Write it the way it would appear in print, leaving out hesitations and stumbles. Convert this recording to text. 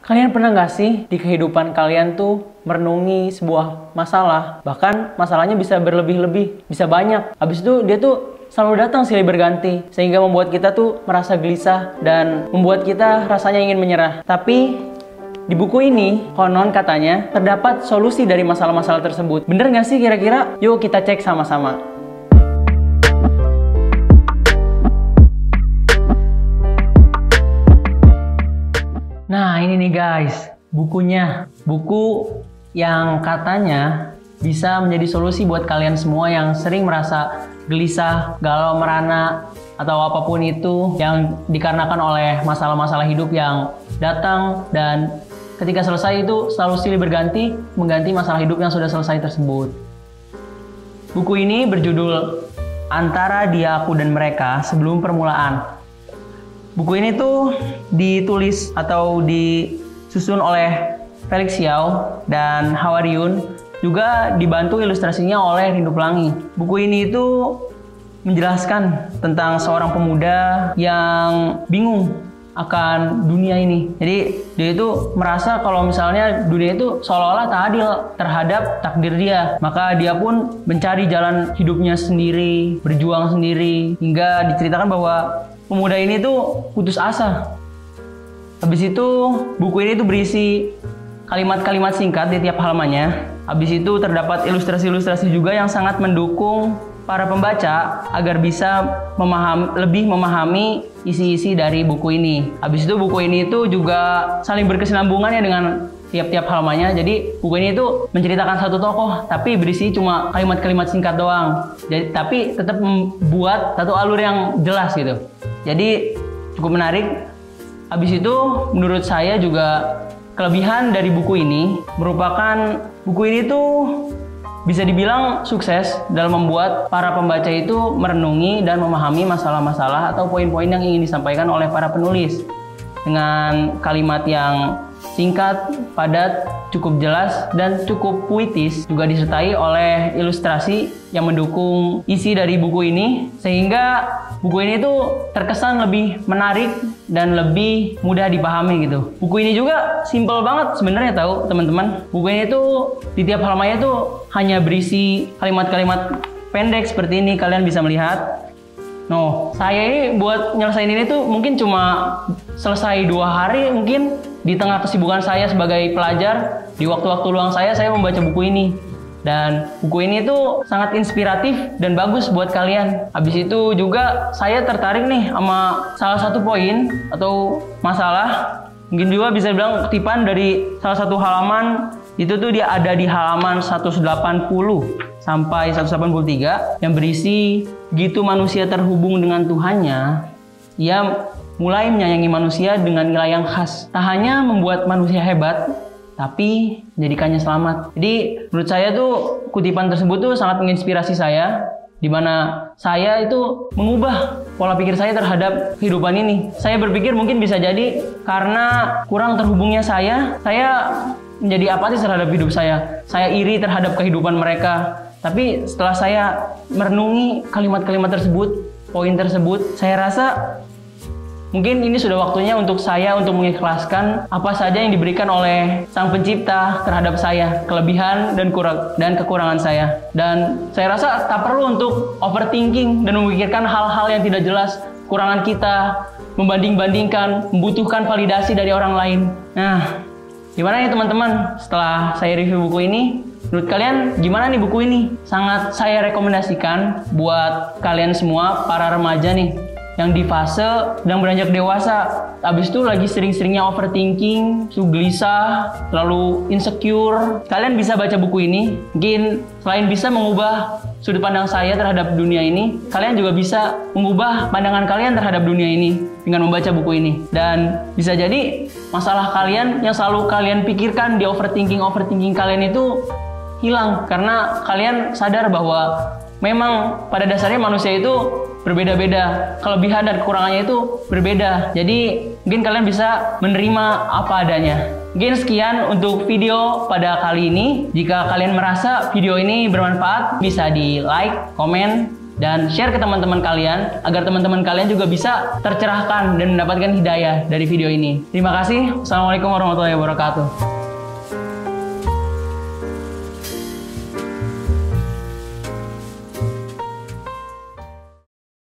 Kalian pernah nggak sih di kehidupan kalian tuh merenungi sebuah masalah, bahkan masalahnya bisa berlebih-lebih, bisa banyak. Habis itu dia tuh selalu datang silih berganti, sehingga membuat kita tuh merasa gelisah dan membuat kita rasanya ingin menyerah. Tapi di buku ini, konon katanya terdapat solusi dari masalah-masalah tersebut. Bener nggak sih kira-kira? Yuk kita cek sama-sama. Nah ini nih guys, bukunya. Buku yang katanya bisa menjadi solusi buat kalian semua yang sering merasa gelisah, galau, merana, atau apapun itu yang dikarenakan oleh masalah-masalah hidup yang datang dan ketika selesai itu selalu silih berganti mengganti masalah hidup yang sudah selesai tersebut. Buku ini berjudul Antara Dia, Aku, dan Mereka Sebelum Permulaan. Buku ini tuh ditulis atau disusun oleh Felix Xiao dan Hwaryun, juga dibantu ilustrasinya oleh Rindu Pelangi. Buku ini itu menjelaskan tentang seorang pemuda yang bingung akan dunia ini. Jadi dia itu merasa kalau misalnya dunia itu seolah-olah tak adil terhadap takdir dia. Maka dia pun mencari jalan hidupnya sendiri, berjuang sendiri, hingga diceritakan bahwa pemuda ini tuh putus asa. Habis itu buku ini tuh berisi kalimat-kalimat singkat di tiap halamannya. Habis itu terdapat ilustrasi-ilustrasi juga yang sangat mendukung para pembaca agar bisa lebih memahami isi-isi dari buku ini. Habis itu buku ini itu juga saling berkesinambungannya dengan tiap-tiap halamannya. Jadi buku ini itu menceritakan satu tokoh tapi berisi cuma kalimat-kalimat singkat doang. Jadi tapi tetap membuat satu alur yang jelas gitu. Jadi cukup menarik. Habis itu menurut saya juga kelebihan dari buku ini merupakan buku ini tuh bisa dibilang sukses dalam membuat para pembaca itu merenungi dan memahami masalah-masalah atau poin-poin yang ingin disampaikan oleh para penulis. Dengan kalimat yang singkat, padat, cukup jelas, dan cukup puitis, juga disertai oleh ilustrasi yang mendukung isi dari buku ini, sehingga buku ini tuh terkesan lebih menarik dan lebih mudah dipahami gitu. Buku ini juga simple banget sebenarnya tahu teman-teman. Buku ini tuh di tiap halamannya tuh hanya berisi kalimat-kalimat pendek seperti ini, kalian bisa melihat. No, saya ini buat nyelesain ini tuh mungkin cuma selesai 2 hari mungkin di tengah kesibukan saya sebagai pelajar. Di waktu-waktu luang saya membaca buku ini. Dan buku ini tuh sangat inspiratif dan bagus buat kalian. Habis itu juga saya tertarik nih sama salah satu poin atau masalah. Mungkin juga bisa bilang kutipan dari salah satu halaman. Itu tuh dia ada di halaman 180 sampai 183 yang berisi begitu manusia terhubung dengan Tuhannya, ia mulai menyayangi manusia dengan nilai yang khas. Tak hanya membuat manusia hebat, tapi menjadikannya selamat. Jadi menurut saya tuh kutipan tersebut tuh sangat menginspirasi saya, di mana saya itu mengubah pola pikir saya terhadap kehidupan ini. Saya berpikir mungkin bisa jadi karena kurang terhubungnya saya menjadi apatis terhadap hidup saya. Saya iri terhadap kehidupan mereka. Tapi setelah saya merenungi kalimat-kalimat tersebut, poin tersebut, saya rasa mungkin ini sudah waktunya untuk saya untuk mengikhlaskan apa saja yang diberikan oleh Sang Pencipta terhadap saya, kelebihan dan kekurangan saya. Dan saya rasa tak perlu untuk overthinking dan memikirkan hal-hal yang tidak jelas, kekurangan kita, membanding-bandingkan, membutuhkan validasi dari orang lain. Nah, gimana nih teman-teman setelah saya review buku ini? Menurut kalian gimana nih buku ini? Sangat saya rekomendasikan buat kalian semua para remaja nih yang di fase sedang beranjak dewasa. Habis itu lagi sering-seringnya overthinking, gelisah, lalu insecure. Kalian bisa baca buku ini. Mungkin selain bisa mengubah sudut pandang saya terhadap dunia ini, kalian juga bisa mengubah pandangan kalian terhadap dunia ini dengan membaca buku ini. Dan bisa jadi masalah kalian yang selalu kalian pikirkan di overthinking kalian itu hilang karena kalian sadar bahwa memang pada dasarnya manusia itu berbeda-beda, kelebihan dan kekurangannya itu berbeda. Jadi mungkin kalian bisa menerima apa adanya. Mungkin sekian untuk video pada kali ini. Jika kalian merasa video ini bermanfaat, bisa di like, komen, dan share ke teman-teman kalian agar teman-teman kalian juga bisa tercerahkan dan mendapatkan hidayah dari video ini. Terima kasih. Assalamualaikum warahmatullahi wabarakatuh.